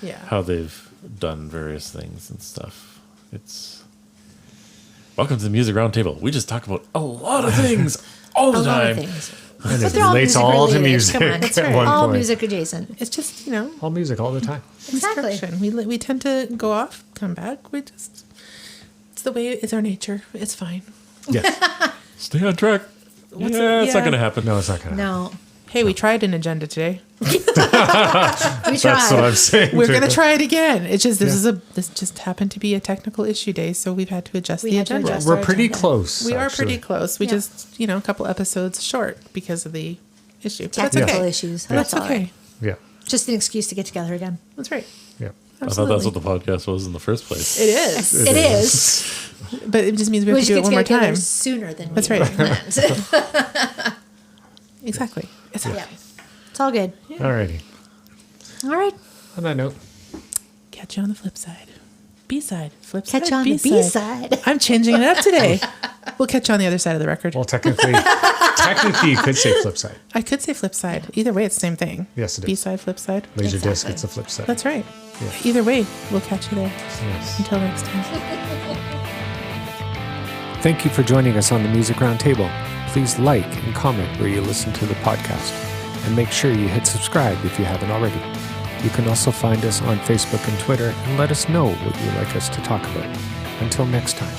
Yeah. how they've done various things and stuff. It's welcome to the Music Roundtable. We just talk about a lot of things all the A lot of time. things. And But it they're all relates music all to related. music Come on, that's at right. one All point. music adjacent. It's just, All music all the time. Exactly. instruction. We tend to go off, come back. It's the way, it's our nature. It's fine. Yes. Stay on track. What's yeah, it- it's not yeah. going to happen. No, it's not going to happen. No, Hey, we tried an agenda today. we That's tried. what I'm saying. We're too. gonna try it again. It's just Yeah. this just happened to be a technical issue day, so we've had to adjust We the had to agenda. adjust. We're our pretty agenda. close. We are actually. pretty close. We Yeah. just a couple episodes short because of the issue. But that's Technical okay. issues. That's That's all okay. right. Yeah. Just an excuse to get together again. That's right. Yeah. I thought that's Absolutely. what the podcast was in the first place. It is. It is. But it just means we have We to should do it get one more together time. sooner than That's we right. planned. Exactly. Yeah, it's all good. Alrighty. All right. On that note, Catch you on the flip side. B-side. Flip Catch side. you on the B-side. B-side. I'm changing it up today. We'll catch you on the other side of the record. well, technically you could say flip side. I could say flip side. Either way, it's the same thing. Yes, it is. B-side, flip side. Laser disc, Exactly. it's a flip side. That's right. Yeah. Either way, we'll catch you there. Yes. Until next time. Thank you for joining us on the Music Roundtable. Please like and comment where you listen to the podcast. And make sure you hit subscribe if you haven't already. You can also find us on Facebook and Twitter and let us know what you'd like us to talk about. Until next time.